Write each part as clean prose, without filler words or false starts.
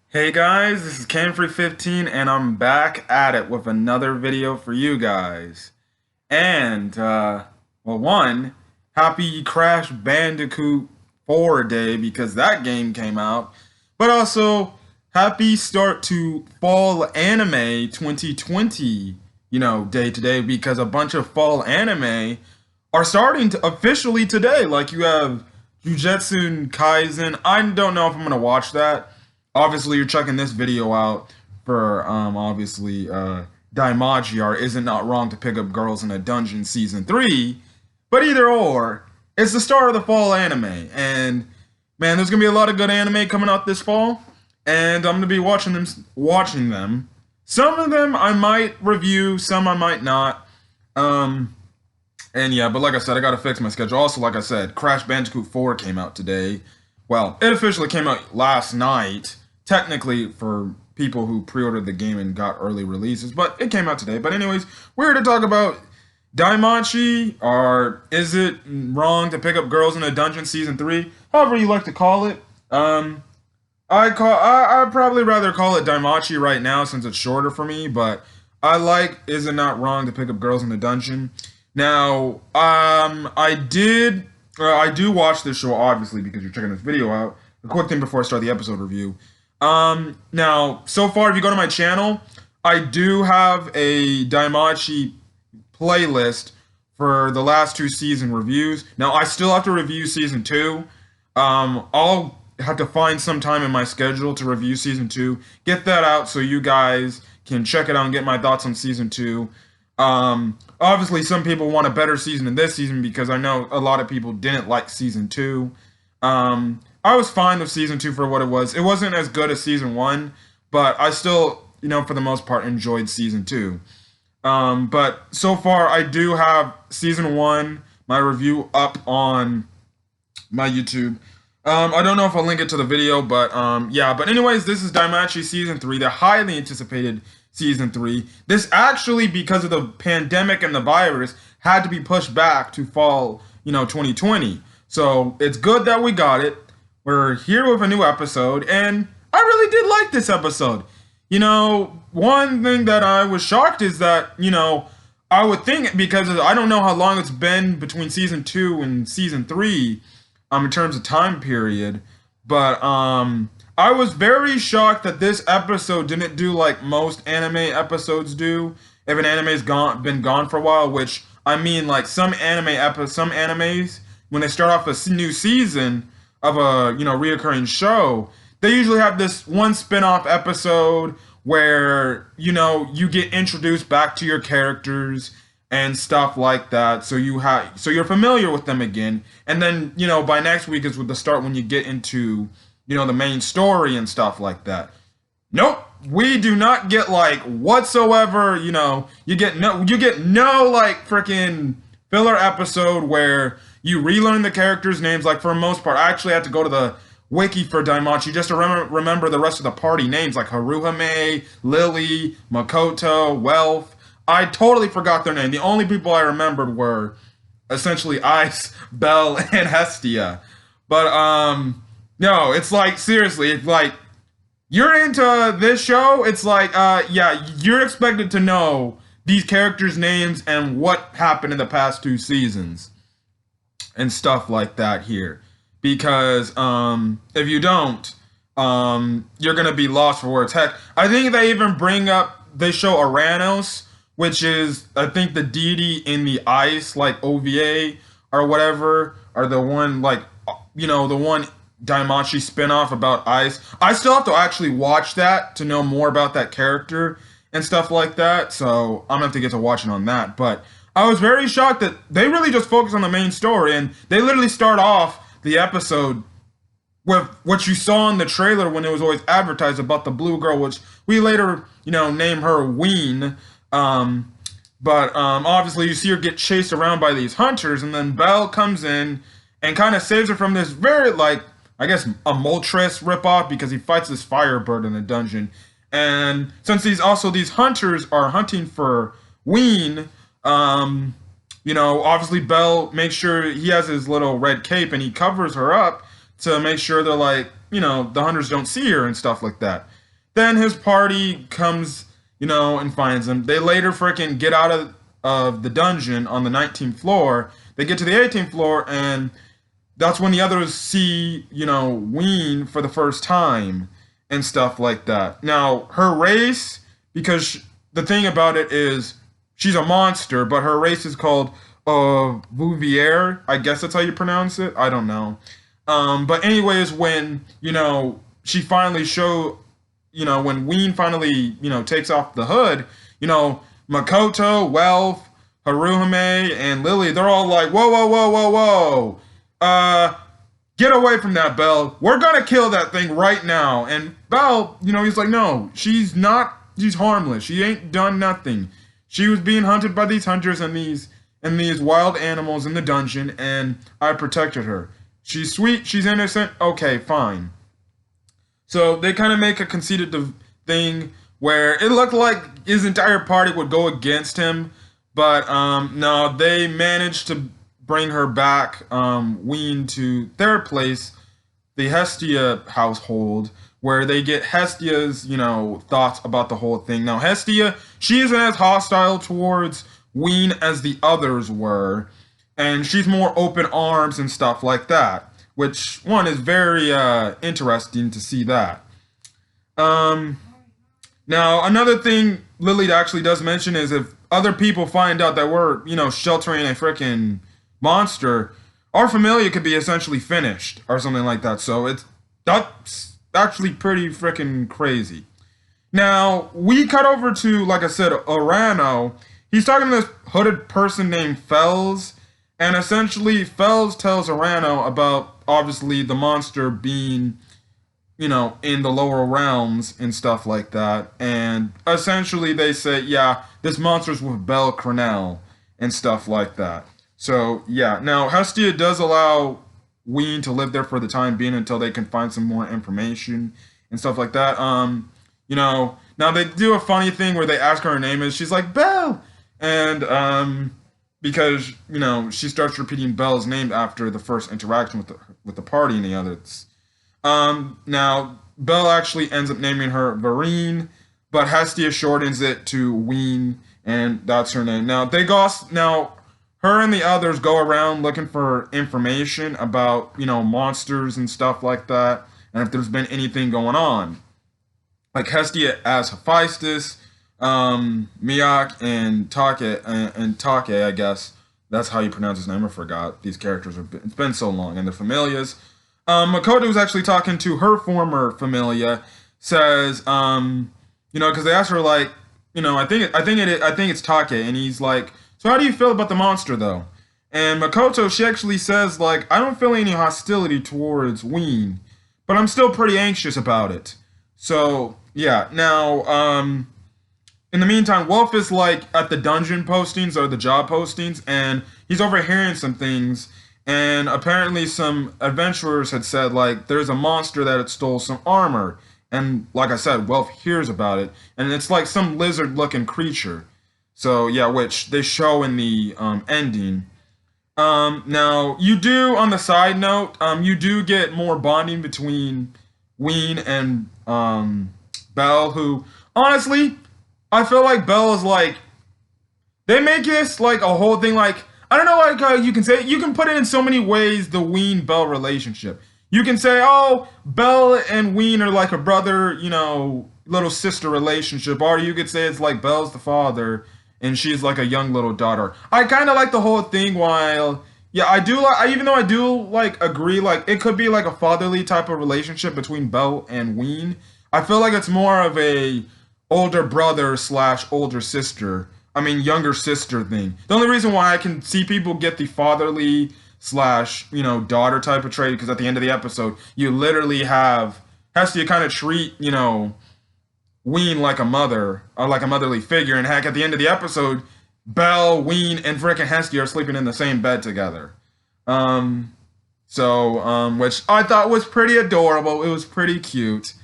Hey guys, this is Canfree15 and I'm back at it with another video for you guys. And, one, happy Crash Bandicoot 4 day because that game came out. But also, happy start to Fall Anime 2020, day today because a bunch of fall anime are starting to officially today. Like you have Jujutsu Kaisen. I don't know if I'm going to watch that. Obviously you're checking this video out for obviously Daimachi or Is It Not Wrong to Pick Up Girls in a Dungeon Season 3, but either or, it's the start of the fall anime, and man, there's gonna be a lot of good anime coming out this fall, and I'm gonna be watching them. Some of them I might review, some I might not. Um and yeah, but like I said, I gotta fix my schedule. Also, like I said, Crash Bandicoot 4 came out today. Well, it officially came out last night, technically for people who pre-ordered the game and got early releases, but it came out today. But anyways, we're here to talk about Daimachi, or Is It Wrong to Pick Up Girls in a Dungeon Season 3, however you like to call it. I'd probably rather call it Daimachi right now since it's shorter for me, but I like Is It Not Wrong to Pick Up Girls in the Dungeon. Now, I do watch this show obviously because you're checking this video out. A quick thing before I start the episode review. Now, so far, if you go to my channel, I do have a Daimachi playlist for the last two season reviews. Now, I still have to review season 2. I'll have to find some time in my schedule to review season 2. Get that out so you guys can check it out and get my thoughts on season 2. Obviously, some people want a better season than this season because I know a lot of people didn't like season 2. I was fine with season 2 for what it was. It wasn't as good as season 1, but I still, for the most part, enjoyed season 2. But so far, I do have season 1, my review up on my YouTube. I don't know if I'll link it to the video, but yeah. But anyways, this is Daimachi season 3, the highly anticipated season 3. This actually, because of the pandemic and the virus, had to be pushed back to fall, 2020. So it's good that we got it. We're here with a new episode, and I really did like this episode. One thing that I was shocked is that, I would think, because I don't know how long it's been between season 2 and season 3, in terms of time period, but I was very shocked that this episode didn't do like most anime episodes do. If an anime's been gone for a while, which I mean, like some animes, when they start off a new season of a reoccurring show, they usually have this one spin-off episode where you get introduced back to your characters and stuff like that, so you're familiar with them again, and then by next week is with the start when you get into the main story and stuff like that. Nope, we do not get like whatsoever. You get no like freaking filler episode where you relearn the characters' names. Like for the most part, I actually had to go to the wiki for Daimachi just to remember the rest of the party names, like Haruhime, Lily, Makoto, Wealth. I totally forgot their name. The only people I remembered were essentially Ice, Belle, and Hestia. But no, it's like seriously, it's like you're into this show, it's like yeah, you're expected to know these characters' names and what happened in the past 2 seasons and stuff like that here. Because if you don't, you're gonna be lost for words. Heck, I think they show Aranos, which is I think the deity in the ice, like OVA or whatever, or the one like the one Daimachi spinoff about ice. I still have to actually watch that to know more about that character and stuff like that. So I'm gonna have to get to watching on that. But I was very shocked that they really just focus on the main story, and they literally start off the episode with what you saw in the trailer when it was always advertised about the blue girl, which we later name her Ween. But obviously you see her get chased around by these hunters, and then Belle comes in and kind of saves her from this very, like, I guess a Moltres ripoff, because he fights this firebird in the dungeon. And since these hunters are hunting for Ween, obviously Belle makes sure he has his little red cape and he covers her up to make sure they're like, the hunters don't see her and stuff like that. Then his party comes, and finds him. They later freaking get out of the dungeon on the 19th floor. They get to the 18th floor, and that's when the others see, Ween for the first time and stuff like that. Now, her race, because the thing about it is she's a monster, but her race is called Bouvier. I guess that's how you pronounce it. I don't know. But anyways, when, she finally when Ween finally, takes off the hood, Makoto, Welf, Haruhime, and Lily, they're all like, whoa, whoa, whoa, whoa, whoa. Get away from that, Belle. We're gonna kill that thing right now. And Belle, he's like, no, she's harmless. She ain't done nothing. She was being hunted by these hunters and these wild animals in the dungeon, and I protected her. She's sweet, she's innocent, okay, fine. So they kind of make a conceited thing where it looked like his entire party would go against him, but no, they managed to bring her back, Ween, to their place, the Hestia household, where they get Hestia's, thoughts about the whole thing. Now, Hestia, she isn't as hostile towards Ween as the others were, and she's more open arms and stuff like that, which one is very interesting to see that. Now, another thing Lily actually does mention is if other people find out that we're, sheltering a freaking monster, our familia could be essentially finished or something like that. So that's actually pretty freaking crazy. Now, we cut over to, like I said, Urano. He's talking to this hooded person named Fells, and essentially Fells tells Urano about, obviously, the monster being, in the lower realms and stuff like that. And essentially they say, yeah, this monster's with Belle Crenel and stuff like that. So, yeah. Now, Hestia does allow Ween to live there for the time being until they can find some more information and stuff like that. Now they do a funny thing where they ask her name is. She's like, Belle! And, because, she starts repeating Belle's name after the first interaction with the party and the others. Now, Belle actually ends up naming her Vereen, but Hestia shortens it to Ween, and that's her name. Now, her and the others go around looking for information about, monsters and stuff like that, and if there's been anything going on. Like Hestia as Hephaestus, Miak, and Take, I guess. That's how you pronounce his name. I forgot. These characters it's been so long, and they're familias. Makoto was actually talking to her former familia, says, because they asked her like, I think it's Take, and he's like, so how do you feel about the monster though? And Makoto, she actually says like, I don't feel any hostility towards Ween, but I'm still pretty anxious about it. So yeah, now, in the meantime, Wolf is like at the dungeon postings or the job postings, and he's overhearing some things. And apparently some adventurers had said, like, there's a monster that had stole some armor. And like I said, Welf hears about it. And it's like some lizard-looking creature. So, yeah, which they show in the ending. Now, you do, on the side note, you do get more bonding between Ween and Belle, who, honestly, I feel like Belle is like, they make this like a whole thing like, I don't know, like how you can say it. You can put it in so many ways, the Ween-Belle relationship. You can say, oh, Belle and Ween are like a brother, little sister relationship. Or you could say it's like Belle's the father and she's like a young little daughter. I kind of like the whole thing while, yeah, I do like, even though I do like agree, like it could be like a fatherly type of relationship between Belle and Ween. I feel like it's more of a older brother / older sister. Younger sister thing. The only reason why I can see people get the fatherly / daughter type of trait, because at the end of the episode, you literally have Hestia kind of treat, Ween like a mother, or like a motherly figure, and heck, at the end of the episode, Belle, Ween, and frickin' Hestia are sleeping in the same bed together. Which I thought was pretty adorable. It was pretty cute,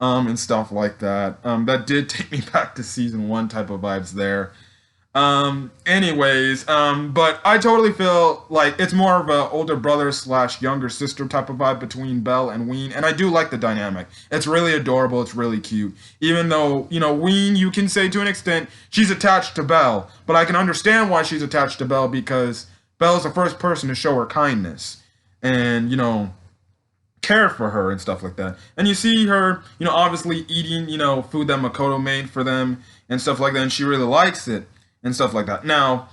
and stuff like that. That did take me back to season 1 type of vibes there. But I totally feel like it's more of a older brother slash younger sister type of vibe between Belle and Ween, and I do like the dynamic. It's really adorable. It's really cute. Even though Ween, you can say to an extent she's attached to Belle, but I can understand why she's attached to Belle because Belle's the first person to show her kindness, and care for her and stuff like that. And you see her, obviously eating, food that Makoto made for them and stuff like that, and she really likes it and stuff like that. Now,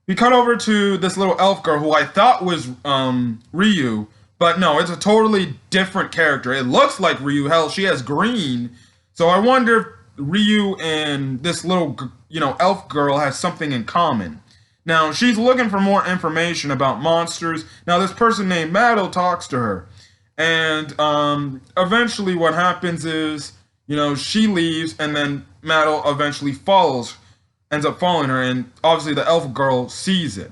we cut over to this little elf girl who I thought was Ryu, but no, it's a totally different character. It looks like Ryu. Hell, she has green. So I wonder if Ryu and this little, elf girl has something in common. Now, she's looking for more information about monsters. Now, this person named Mado talks to her. And eventually what happens is, she leaves and then Mado eventually ends up following her, and obviously the elf girl sees it.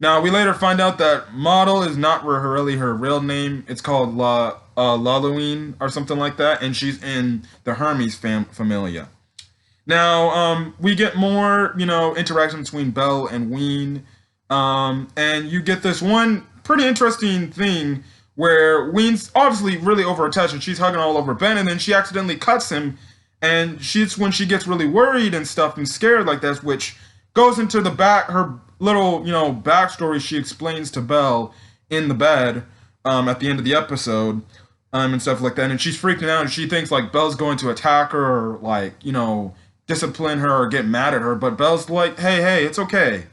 Now, we later find out that Model is not really her real name. It's called Laluine or something like that, and she's in the Hermes familia. Now, we get more, interaction between Belle and Ween, and you get this one pretty interesting thing where Ween's obviously really overattached and she's hugging all over Ben, and then she accidentally cuts him, and when she gets really worried and stuff and scared like this, which goes into her little, backstory she explains to Belle in the bed at the end of the episode and stuff like that, and she's freaking out and she thinks like Belle's going to attack her or like, discipline her or get mad at her, but Belle's like, hey, it's okay.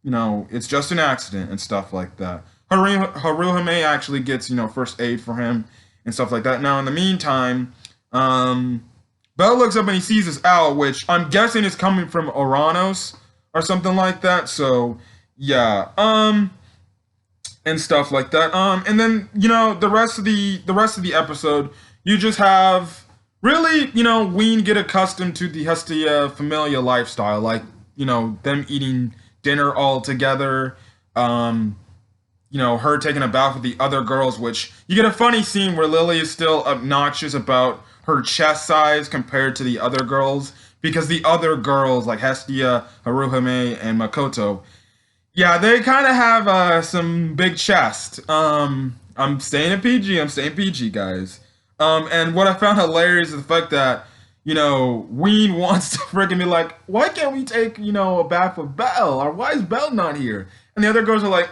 It's just an accident and stuff like that. Haruhime actually gets, first aid for him and stuff like that. Now, in the meantime, Belle looks up and he sees this owl, which I'm guessing is coming from Oranos or something like that. So, yeah, and stuff like that. And then, the rest of the episode, you just have really, Ween get accustomed to the Hestia Familia lifestyle, like, them eating dinner all together. Her taking a bath with the other girls, which you get a funny scene where Lily is still obnoxious about her chest size compared to the other girls, because the other girls, like Hestia, Haruhime, and Makoto, yeah, they kind of have some big chest. I'm staying PG, guys. And what I found hilarious is the fact that, Ween wants to freaking be like, why can't we take, a bath with Belle? Or why is Belle not here? And the other girls are like,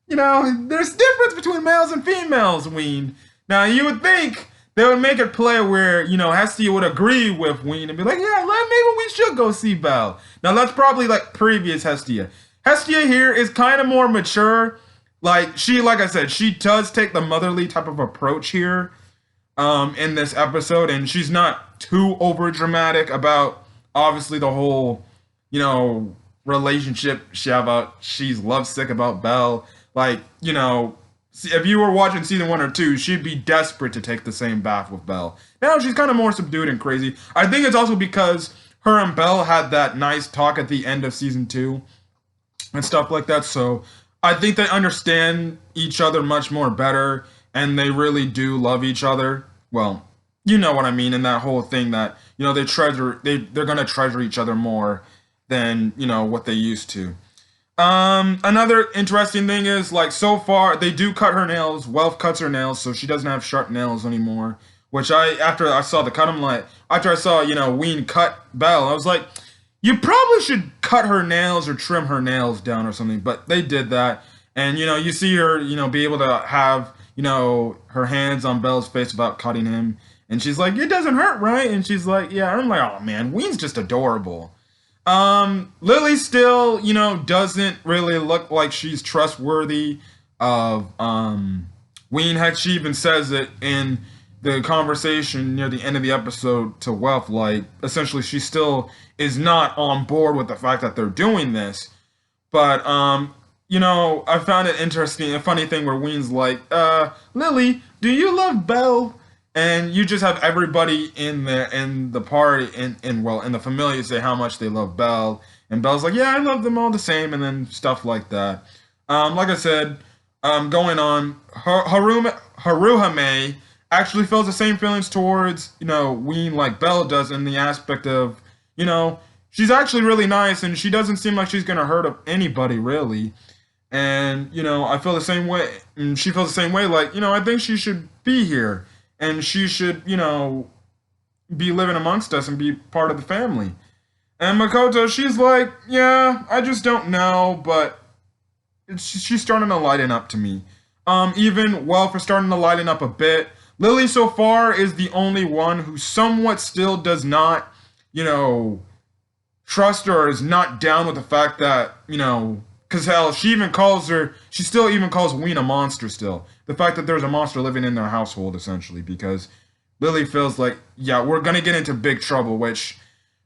there's difference between males and females, Ween. Now, you would think they would make it play where, Hestia would agree with Ween and be like, yeah, maybe we should go see Belle. Now, that's probably, like, previous Hestia. Hestia here is kind of more mature. Like I said, she does take the motherly type of approach here in this episode, and she's not too over-dramatic about, obviously, the whole, relationship she's lovesick about Belle. Like, if you were watching season 1 or 2, she'd be desperate to take the same bath with Belle. Now she's kind of more subdued and crazy. I think it's also because her and Belle had that nice talk at the end of season 2 and stuff like that. So I think they understand each other much more better, and they really do love each other. Well, you know what I mean, in that whole thing that, they're going to treasure each other more than, what they used to. Another interesting thing is, like, so far, they do cut her nails. Wealth cuts her nails, so she doesn't have sharp nails anymore. Which after I saw the cut, I'm like, after I saw, Ween cut Belle, I was like, you probably should cut her nails or trim her nails down or something. But they did that. And, you see her, be able to have, her hands on Belle's face without cutting him. And she's like, it doesn't hurt, right? And she's like, yeah. I'm like, oh, man, Ween's just adorable. Lily still, doesn't really look like she's trustworthy of, Ween. Heck, she even says it in the conversation near the end of the episode to Wealth, like, essentially she still is not on board with the fact that they're doing this. But, I found it interesting, a funny thing where Ween's like, Lily, do you love Belle? And you just have everybody in the party, in the familia say how much they love Belle. And Belle's like, yeah, I love them all the same, and then stuff like that. Like I said, going on, Haruhime actually feels the same feelings towards, Ween like Belle does, in the aspect of, she's actually really nice, and she doesn't seem like she's gonna hurt anybody really. And I feel the same way, and she feels the same way. Like, I think she should be here, and she should, be living amongst us and be part of the family. And Makoto, she's like, yeah, I just don't know, but she's starting to lighten up to me. Even well, for starting to lighten up a bit. Lily so far is the only one who somewhat still does not, trust her or is not down with the fact that, because hell, she still even calls Ween a monster still. The fact that there's a monster living in their household, essentially, because Lily feels like, yeah, we're gonna get into big trouble, which,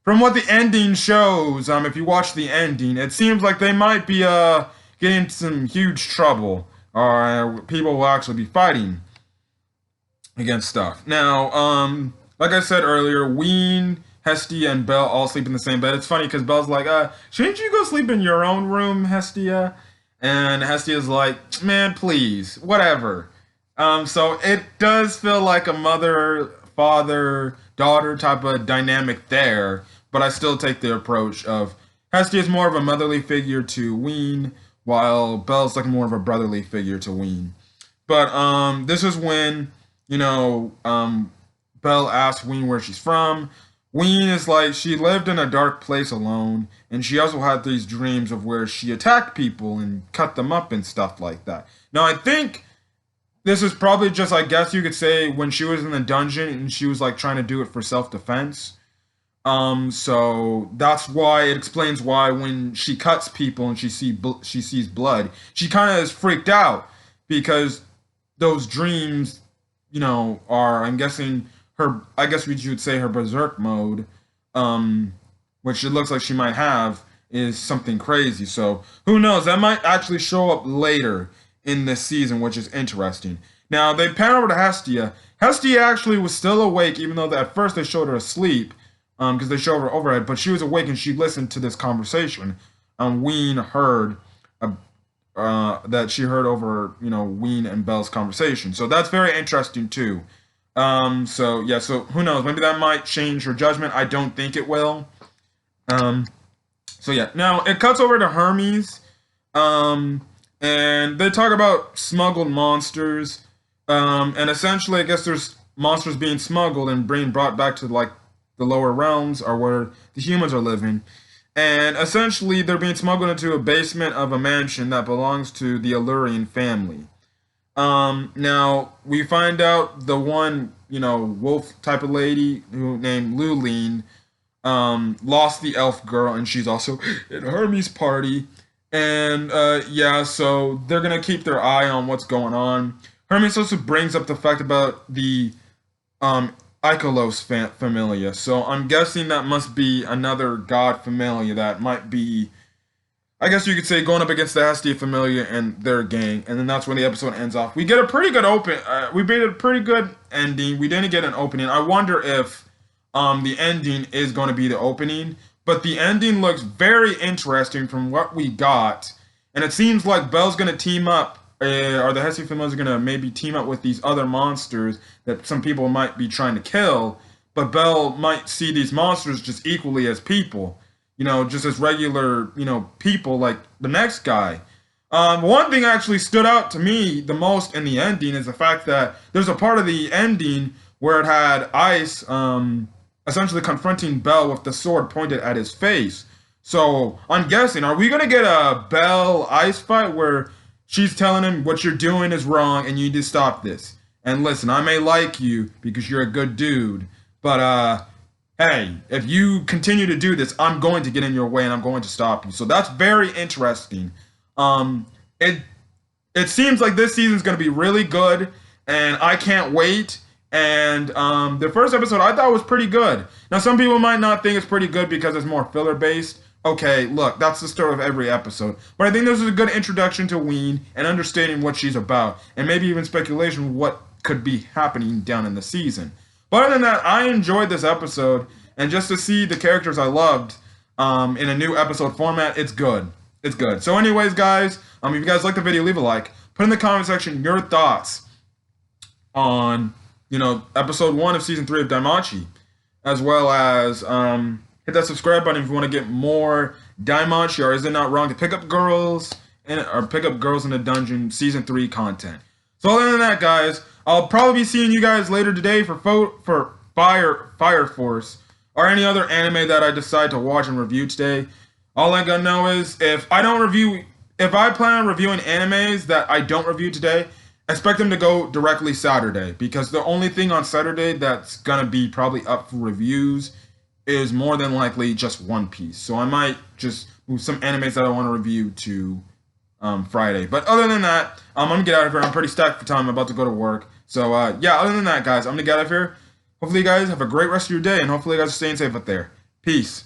from what the ending shows, if you watch the ending, it seems like they might be, getting into some huge trouble, or people will actually be fighting against stuff. Now, like I said earlier, Ween, Hestia, and Belle all sleep in the same bed. It's funny because Belle's like, shouldn't you go sleep in your own room, Hestia? And Hestia's like, man, please, whatever. So it does feel like a mother, father, daughter type of dynamic there, but I still take the approach of Hestia's more of a motherly figure to Ween, while Belle's like more of a brotherly figure to Ween. But this is when, Belle asks Ween where she's from. Ween is like, she lived in a dark place alone, and she also had these dreams of where she attacked people and cut them up and stuff like that. Now, I think this is probably just, I guess you could say, when she was in the dungeon and she was like trying to do it for self-defense. So that's why it explains why when she cuts people and she sees blood, she kind of is freaked out because those dreams, are, I'm guessing, I guess we should say her berserk mode, which it looks like she might have, is something crazy. So who knows? That might actually show up later in this season, which is interesting. Now they pan over to Hestia. Hestia actually was still awake, even though at first they showed her asleep, because they showed her overhead. But she was awake and she listened to this conversation. Ween heard that she heard over, Ween and Belle's conversation. So that's very interesting too. So yeah, so who knows? Maybe that might change her judgment. I don't think it will. So yeah, now it cuts over to Hermes, and they talk about smuggled monsters, and essentially, I guess there's monsters being smuggled and being brought back to like the lower realms, or where the humans are living, and essentially they're being smuggled into a basement of a mansion that belongs to the Allurian family. Now we find out the one, wolf type of lady who named Luline, lost the elf girl, and she's also in Hermes' party. And, yeah, so they're gonna keep their eye on what's going on. Hermes also brings up the fact about the, Icolos familia. So I'm guessing that must be another god familia that might be, I guess you could say, going up against the Hestia familia and their gang, and then that's when the episode ends off. We get a pretty good we made a pretty good ending. We didn't get an opening. I wonder if the ending is going to be the opening, but the ending looks very interesting from what we got, and it seems like Belle's going to team up, or the Hestia familia are going to maybe team up with these other monsters that some people might be trying to kill, but Belle might see these monsters just equally as people. Just as regular, people like the next guy. One thing actually stood out to me the most in the ending is the fact that there's a part of the ending where it had Ice, essentially confronting Belle with the sword pointed at his face. So I'm guessing, are we gonna get a Belle Ice fight where she's telling him what you're doing is wrong and you need to stop this? And listen, I may like you because you're a good dude, but hey, if you continue to do this, I'm going to get in your way and I'm going to stop you. So that's very interesting. It seems like this season's going to be really good, and I can't wait. And the first episode I thought was pretty good. Now, some people might not think it's pretty good because it's more filler-based. Okay, look, that's the story of every episode. But I think this is a good introduction to Ween and understanding what she's about, and maybe even speculation of what could be happening down in the season. But other than that, I enjoyed this episode, and just to see the characters I loved in a new episode format, it's good. It's good. So anyways, guys, if you guys like the video, leave a like. Put in the comment section your thoughts on, episode 1 of season 3 of Daimachi, as well as, hit that subscribe button if you want to get more Daimachi, or is it not wrong to pick up girls in the dungeon season 3 content. So other than that, guys, I'll probably be seeing you guys later today for Fire Force or any other anime that I decide to watch and review today. All I gotta know is if I plan on reviewing animes that I don't review today, expect them to go directly Saturday, because the only thing on Saturday that's gonna be probably up for reviews is more than likely just One Piece. So I might just move some animes that I want to review to Friday. But other than that, I'm gonna get out of here. I'm pretty stacked for time. I'm about to go to work. So yeah, other than that, guys, I'm gonna get out of here. Hopefully you guys have a great rest of your day, and hopefully you guys are staying safe out there. Peace.